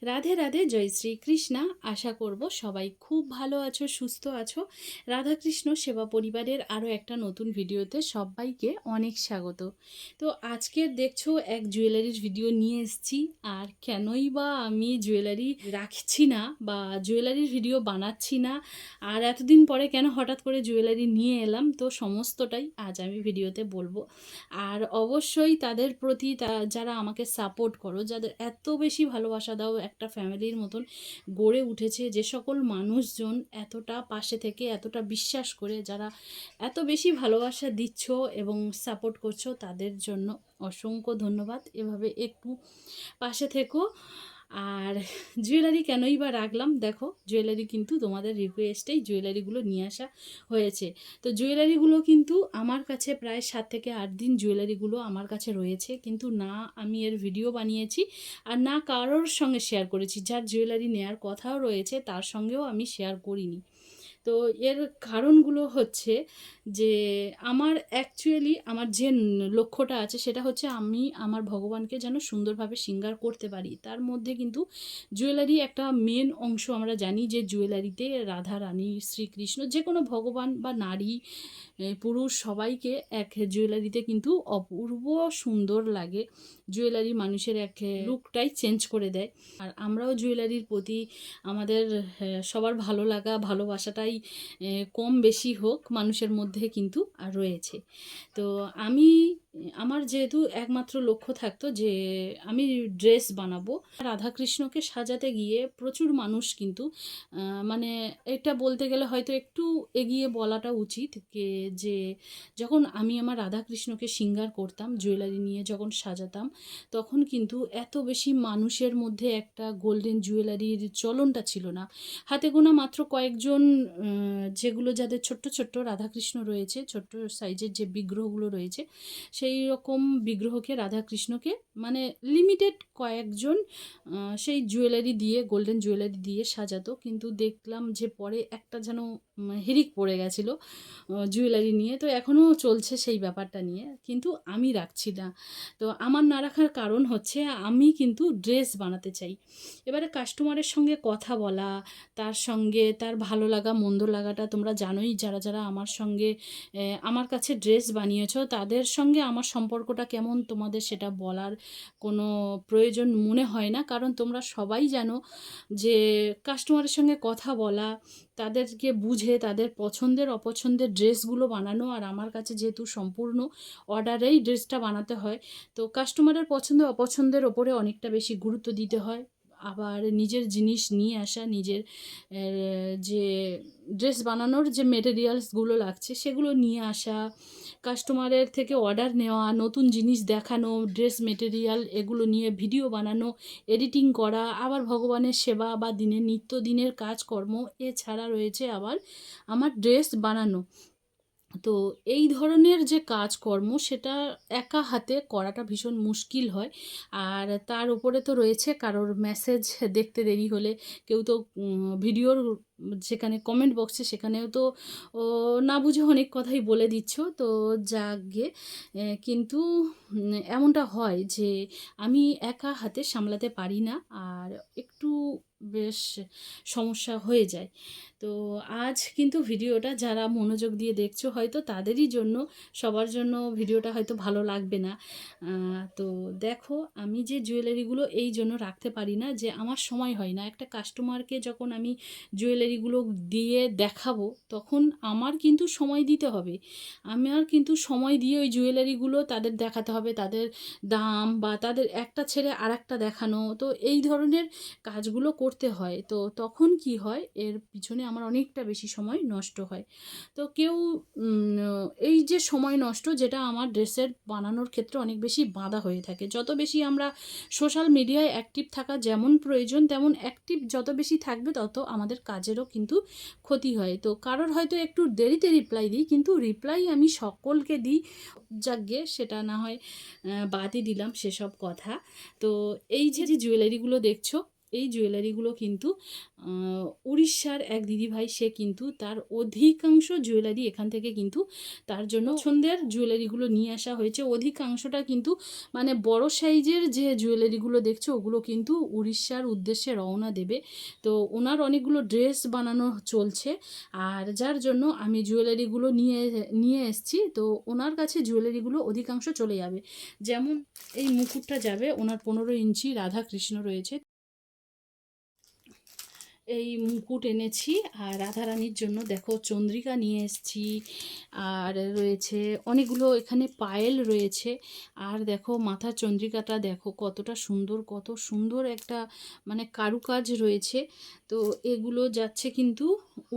রাধে রাধে, জয় শ্রীকৃষ্ণা। আশা করব সবাই খুব ভালো আছো, সুস্থ আছো। রাধাকৃষ্ণ সেবা পরিবারের আরও একটা নতুন ভিডিওতে সবাইকে অনেক স্বাগত। তো আজকের দেখছো এক জুয়েলারির ভিডিও নিয়ে এসেছি। আর কেনই বা আমি জুয়েলারি রাখছি না বা জুয়েলারির ভিডিও বানাচ্ছি না, আর এতদিন পরে কেন হঠাৎ করে জুয়েলারি নিয়ে এলাম, তো সমস্তটাই আজ আমি ভিডিওতে বলবো। আর অবশ্যই তাদের প্রতি যারা আমাকে সাপোর্ট করো, যাদের এত বেশি ভালোবাসা দাও, একটা ফ্যামিলির মতন গড়ে উঠেছে, যে সকল মানুষজন এতটা পাশে থেকে এতটা বিশ্বাস করে যারা এত বেশি ভালোবাসা দিচ্ছ এবং সাপোর্ট করছো, তাদের জন্য অসংখ্য ধন্যবাদ। এভাবে একটু পাশে থেকো। আর জুয়েলারি কেনই বা রাখলাম, দেখো জুয়েলারি কিন্তু তোমাদের রিকোয়েস্টেই জুয়েলারিগুলো নিয়ে আসা হয়েছে। তো জুয়েলারিগুলো কিন্তু আমার কাছে প্রায় 7 থেকে 8 দিন জুয়েলারিগুলো আমার কাছে রয়েছে, কিন্তু না আমি এর ভিডিও বানিয়েছি আর না কারোর সঙ্গে শেয়ার করেছি। যার জুয়েলারি নেয়ার কথাও রয়েছে তার সঙ্গেও আমি শেয়ার করিনি। তো এর কারণগুলো হচ্ছে যে আমার অ্যাকচুয়ালি আমার যে লক্ষ্যটা আছে সেটা হচ্ছে আমি আমার ভগবানকে যেন সুন্দরভাবে শৃঙ্গার করতে পারি। তার মধ্যে কিন্তু জুয়েলারি একটা মেন অংশ। আমরা জানি যে জুয়েলারিতে রাধা রানী, শ্রীকৃষ্ণ, যে কোনো ভগবান বা নারী পুরুষ সবাইকে এক জুয়েলারিতে কিন্তু অপূর্ব সুন্দর লাগে। জুয়েলারি মানুষের এক লুকটাই চেঞ্জ করে দেয়। আর আমরাও জুয়েলারির প্রতি আমাদের সবার ভালো লাগা ভালোবাসাটাই কম বেশি হোক মানুষের মধ্যে কিন্তু আর রয়েছে। তো আমি আমার যেহেতু একমাত্র লক্ষ্য থাকতো যে আমি ড্রেস বানাবো, রাধাকৃষ্ণকে সাজাতে গিয়ে প্রচুর মানুষ কিন্তু মানে এটা বলতে গেলে হয়তো একটু এগিয়ে বলাটা উচিত যে যখন আমি আমার রাধাকৃষ্ণকে শৃঙ্গার করতাম জুয়েলারি নিয়ে, যখন সাজাতাম, তখন কিন্তু এত বেশি মানুষের মধ্যে একটা গোল্ডেন জুয়েলারির চলনটা ছিল না। হাতে গোনা মাত্র কয়েকজন, যেগুলো যাদের ছোট্ট ছোট্ট রাধাকৃষ্ণ রয়েছে, ছোট্ট সাইজের যে বিগ্রহগুলো রয়েছে, সেই রকম বিগ্রহকে রাধাকৃষ্ণকে মানে লিমিটেড কয়েকজন সেই জুয়েলারি দিয়ে, গোল্ডেন জুয়েলারি দিয়ে সাজাতো। কিন্তু দেখলাম যে পরে একটা যেন হিড়িক পড়ে গেছিলো জুয়েলারি নিয়ে। তো এখনও চলছে সেই ব্যাপারটা নিয়ে, কিন্তু আমি রাখছি না। তো আমার না রাখার কারণ হচ্ছে আমি কিন্তু ড্রেস বানাতে চাই। এবারে কাস্টমারের সঙ্গে কথা বলা, তার সঙ্গে তার ভালো লাগা মন্দ লাগাটা তোমরা জানোই, যারা যারা আমার সঙ্গে আমার কাছে ড্রেস বানিয়েছো, তাদের সঙ্গে আমার সম্পর্কটা কেমন তোমাদের সেটা বলার কোনো প্রয়োজন মনে হয় না। কারণ তোমরা সবাই জানো যে কাস্টমারের সঙ্গে কথা বলা, তাদেরকে বুঝে তাদের পছন্দের অপছন্দের ড্রেসগুলো বানানো, আর আমার কাছে যেহেতু সম্পূর্ণ অর্ডারেই ড্রেসটা বানাতে হয়, তো কাস্টমারের পছন্দ অপছন্দের ওপরে অনেকটা বেশি গুরুত্ব দিতে হয়। আবার নিজের জিনিস নিয়ে আসা, নিজের যে ড্রেস বানানোর যে মেটেরিয়ালসগুলো লাগছে সেগুলো নিয়ে আসা, কাস্টমারের থেকে অর্ডার নেওয়া, নতুন জিনিস দেখানো, ড্রেস মেটেরিয়াল এগুলো নিয়ে ভিডিও বানানো, এডিটিং করা, আবার ভগবানের সেবা বা দিনের নিত্যদিনের কাজকর্ম, এছাড়া রয়েছে আবার আমার ড্রেস বানানো। তো এই ধরনের যে কাজকর্ম সেটা একা হাতে করাটা ভীষণ মুশকিল হয়। আর তার উপরে তো রয়েছে কারোর মেসেজ দেখতে দেরি হলে, কেউ তো ভিডিওর যেখানে কমেন্ট বক্সে সেখানেও তো না বুঝে অনেক কথাই বলে দিচ্ছ। তো যাকগে, কিন্তু এমনটা হয় যে আমি একা হাতে সামলাতে পারি না, আর একটু বেশ সমস্যা হয়ে যায়। তো আজ কিন্তু ভিডিওটা যারা মনোযোগ দিয়ে দেখছো হয়তো তাদেরই জন্য, সবার জন্য ভিডিওটা হয়তো ভালো লাগবে না। তো দেখো, আমি যে জুয়েলারিগুলো এই জন্য রাখতে পারি না যে আমার সময় হয় না। একটা কাস্টমারকে যখন আমি জুয়েলারিগুলো দিয়ে দেখাবো, তখন আমার কিন্তু সময় দিতে হবে। আমার কিন্তু সময় দিয়ে ওই জুয়েলারিগুলো তাদের দেখাতে হবে, তাদের দাম বা তাদের একটা ছেড়ে আর একটা দেখানো, তো এই ধরনের কাজগুলো করতে হয়। তো তখন কি হয়, এর পিছনে আমার অনেকটা বেশি সময় নষ্ট হয়। তো কেউ এই যে সময় নষ্ট, যেটা আমার ড্রেসের বানানোর ক্ষেত্রে অনেক বেশি বাধা হয়ে থাকে। যত বেশি আমরা সোশ্যাল মিডিয়ায় অ্যাক্টিভ থাকা যেমন প্রয়োজন, তেমন অ্যাক্টিভ যত বেশি থাকবে তত আমাদের কাজেরও কিন্তু ক্ষতি হয়। তো কারোর হয়তো একটু দেরিতে রিপ্লাই দিই, কিন্তু রিপ্লাই আমি সকলকে দিই। যাকগে, সেটা না হয় বাদই দিলাম সেসব কথা। তো এই যে যে জুয়েলারিগুলো দেখছো, এই জুয়েলারিগুলো কিন্তু উড়িষ্যার এক দিদিভাই, সে কিন্তু তার অধিকাংশ জুয়েলারি এখান থেকে কিন্তু তার জন্য পছন্দের জুয়েলারিগুলো নিয়ে আসা হয়েছে। অধিকাংশটা কিন্তু মানে বড় সাইজের যে জুয়েলারিগুলো দেখছো ওগুলো কিন্তু উড়িষ্যার উদ্দেশ্যে রওনা দেবে। তো ওনার অনেকগুলো ড্রেস বানানো চলছে, আর যার জন্য আমি জুয়েলারিগুলো নিয়ে এসেছি। তো ওনার কাছে জুয়েলারিগুলো অধিকাংশ চলে যাবে। যেমন এই মুকুটটা যাবে ওনার 15 ইঞ্চি রাধাকৃষ্ণ রয়েছে, এই মুকুট এনেছি। আর রাধারানীর জন্য দেখো চন্দ্রিকা নিয়ে এসেছি, আর রয়েছে অনেকগুলো এখানে পায়েল রয়েছে। আর দেখো মাথার চন্দ্রিকাটা দেখো কতটা সুন্দর, কত সুন্দর একটা মানে কারুকাজ রয়েছে। তো এগুলো যাচ্ছে কিন্তু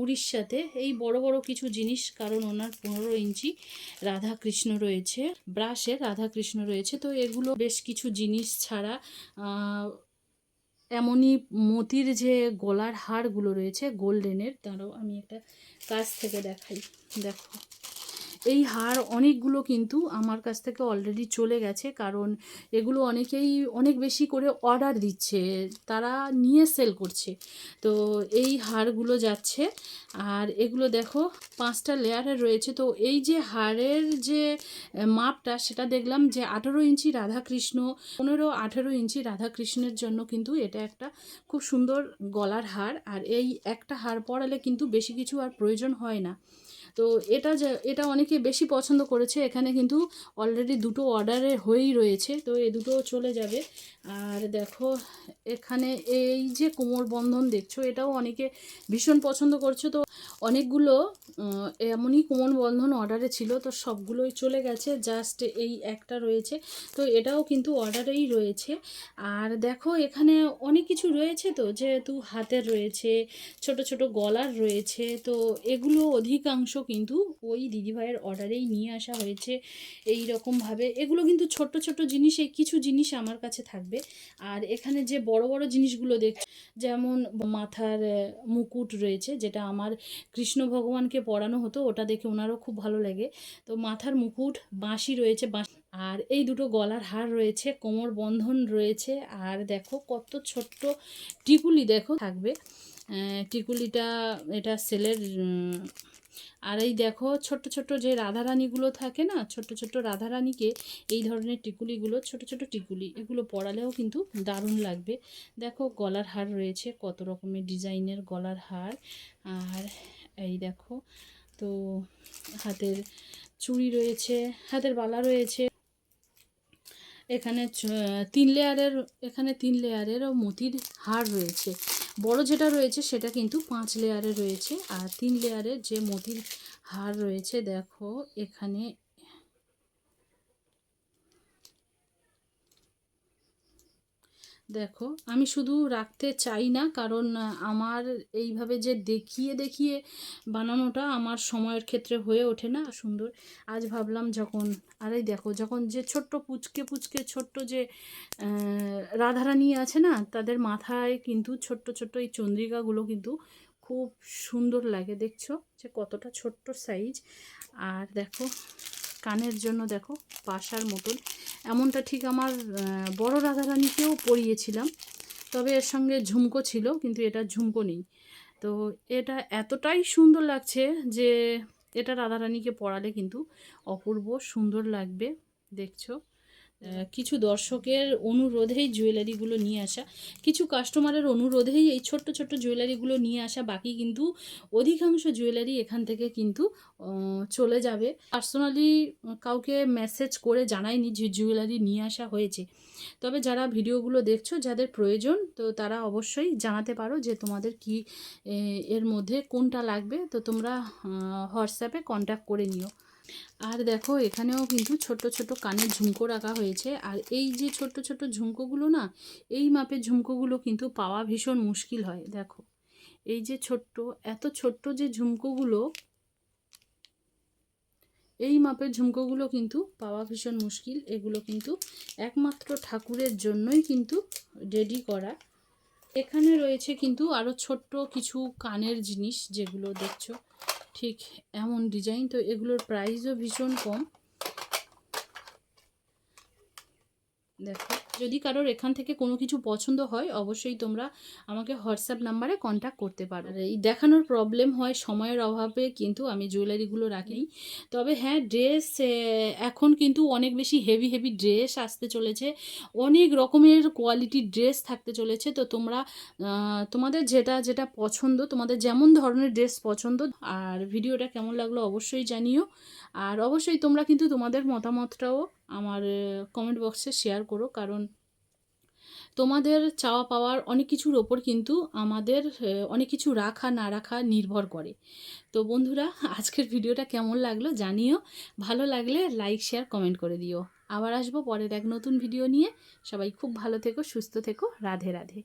উড়িষ্যাতে, এই বড় বড় কিছু জিনিস, কারণ ওনার 15 ইঞ্চি রাধাকৃষ্ণ রয়েছে, ব্রাশের রাধাকৃষ্ণ রয়েছে। তো এগুলো বেশ কিছু জিনিস ছাড়া এমনই মতির যে গলার হারগুলো রয়েছে গোল্ডেনের, তারও আমি একটা কাছ থেকে দেখাই। দেখো এই হার অনেকগুলো কিন্তু আমার কাছ থেকে অলরেডি চলে গেছে, কারণ এগুলো অনেকেই অনেক বেশি করে অর্ডার দিচ্ছে, তারা নিয়ে সেল করছে। তো এই হারগুলো যাচ্ছে। আর এগুলো দেখো 5টা লেয়ারের রয়েছে। তো এই যে হারের যে মাপটা সেটা দেখলাম যে 18 ইঞ্চি রাধাকৃষ্ণ, 15-18 ইঞ্চি রাধাকৃষ্ণের জন্য কিন্তু এটা একটা খুব সুন্দর গলার হার। আর এই একটা হার পরালে কিন্তু বেশি কিছু আর প্রয়োজন হয় না। তো এটা অনেকে বেশি পছন্দ করেছে। এখানে কিন্তু অলরেডি 2টো অর্ডারে হয়েই রয়েছে, তো এই দুটো চলে যাবে। আর দেখো এখানে এই যে কোমর বন্ধন দেখছো, এটাও অনেকে ভীষণ পছন্দ করছে। তো অনেকগুলো এমনই কোমর বন্ধন অর্ডারে ছিল, তো সবগুলোই চলে গেছে, জাস্ট এই একটা রয়েছে। তো এটাও কিন্তু অর্ডারেই রয়েছে। আর দেখো এখানে অনেক কিছু রয়েছে, তো যেহেতু হাতের রয়েছে, ছোট ছোট গলার রয়েছে, তো এগুলো অধিকাংশ কিন্তু ওই দিদিভাইয়ের অর্ডারেই নিয়ে আসা হয়েছে। এই রকমভাবে এগুলো কিন্তু ছোট্ট ছোট্ট জিনিস, এই কিছু জিনিস আমার কাছে থাকবে। আর এখানে যে বড় বড় জিনিসগুলো দেখছো, যেমন মাথার মুকুট রয়েছে, যেটা আমার কৃষ্ণ ভগবানকে পরানো হতো, ওটা দেখে ওনারও খুব ভালো লাগে। তো মাথার মুকুট, বাঁশি রয়েছে, আর এই দুটো গলার হার রয়েছে, কোমর বন্ধন রয়েছে। আর দেখো কত ছোট্ট টিকুলি দেখো থাকবে, টিকুলিটা এটা সেলের। আর এই দেখো ছোট্ট ছোট্ট যে রাধারানীগুলো থাকে না, ছোট্ট ছোট্ট রাধারানীকে এই ধরনের টিকুলিগুলো, ছোট ছোট টিকুলি, এগুলো পরালেও কিন্তু দারুণ লাগবে। দেখো গলার হার রয়েছে, কত রকমের ডিজাইনের গলার হার। আর এই দেখো তো হাতের চুড়ি রয়েছে, হাতের বালা রয়েছে। এখানে 3 লেয়ারেরও মতির হার রয়েছে। বড় যেটা রয়েছে সেটা কিন্তু 5 লেয়ারের রয়েছে, আর 3 লেয়ারের যে মতির হার রয়েছে দেখো এখানে। দেখো আমি শুধু রাখতে চাই না, কারণ আমার এইভাবে যে দেখিয়ে দেখিয়ে বানানোটা আমার সময়ের ক্ষেত্রে হয়ে ওঠে না সুন্দর। আজ ভাবলাম যখন, আর এই দেখো যখন যে ছোট্ট পুচকে পুচকে ছোট্ট যে রাধারানী আছে না, তাদের মাথায় কিন্তু ছোট্ট ছোট্ট এই চন্দ্রিকাগুলো কিন্তু খুব সুন্দর লাগে। দেখছো যে কতটা ছোট্ট সাইজ। আর দেখো কানের জন্য দেখো পাশার মতন, এমনটা ঠিক আমার বড় রাধারানীকেও পরিয়েছিলাম, তবে এর সঙ্গে ঝুমকো ছিল, কিন্তু এটা ঝুমকো নেই। তো এটা এতটাই সুন্দর লাগছে যে এটা রাধারানীকে পরালে কিন্তু অপূর্ব সুন্দর লাগবে। দেখছো কিছু দর্শকের অনুরোধেই জুয়েলারিগুলো নিয়ে আসা, কিছু কাস্টমারের অনুরোধেই এই ছোট্ট ছোট্ট জুয়েলারিগুলো নিয়ে আসা। বাকি কিন্তু অধিকাংশ জুয়েলারি এখান থেকে কিন্তু চলে যাবে। পার্সোনালি কাউকে মেসেজ করে জানাইনি যে জুয়েলারি নিয়ে আসা হয়েছে, তবে যারা ভিডিওগুলো দেখছো, যাদের প্রয়োজন, তো তারা অবশ্যই জানাতে পারো যে তোমাদের কি এর মধ্যে কোনটা লাগবে। তো তোমরা হোয়াটসঅ্যাপে কন্ট্যাক্ট করে নিও। আর দেখো এখানেও কিন্তু ছোট ছোট কানের ঝুমকো রাখা হয়েছে। আর এই যে ছোট ছোট ঝুমকোগুলো না, এই মাপের ঝুমকোগুলো কিন্তু পাওয়া ভীষণ মুশকিল হয়। দেখো এই যে ছোট্ট, এত ছোট্ট যে ঝুমকোগুলো, এই মাপের ঝুমকোগুলো কিন্তু পাওয়া ভীষণ মুশকিল। এগুলো কিন্তু একমাত্র ঠাকুরের জন্যই কিন্তু রেডি করা। এখানে রয়েছে কিন্তু আরও ছোট্ট কিছু কানের জিনিস, যেগুলো দেখছো ঠিক এমন ডিজাইন। তো এগুলোর প্রাইসও ভীষণ কম। দেখো যদি কারোর এখান থেকে কোনো কিছু পছন্দ হয় অবশ্যই তোমরা আমাকে হোয়াটসঅ্যাপ নাম্বারে কন্ট্যাক্ট করতে পারো। আর এই দেখানোর প্রবলেম হয় সময়ের অভাবে, কিন্তু আমি জুয়েলারিগুলো রাখি। তবে হ্যাঁ, ড্রেস এখন কিন্তু অনেক বেশি হেভি হেভি ড্রেস আসতে চলেছে, অনেক রকমের কোয়ালিটির ড্রেস থাকতে চলেছে। তো তোমরা তোমাদের যেটা যেটা পছন্দ, তোমাদের যেমন ধরনের ড্রেস পছন্দ, আর ভিডিওটা কেমন লাগলো অবশ্যই জানিও। আর অবশ্যই তোমরা কিন্তু তোমাদের মতামতটাও আমার কমেন্ট বক্সে শেয়ার করো, কারণ তোমাদের চাওয়া পাওয়ার অনেক কিছুর ওপর কিন্তু আমাদের অনেক কিছু রাখা না রাখা নির্ভর করে। তো বন্ধুরা, আজকের ভিডিওটা কেমন লাগলো জানিও, ভালো লাগলে লাইক শেয়ার কমেন্ট করে দিও। আবার আসবো পরের এক নতুন ভিডিও নিয়ে। সবাই খুব ভালো থেকো, সুস্থ থেকো। রাধে রাধে।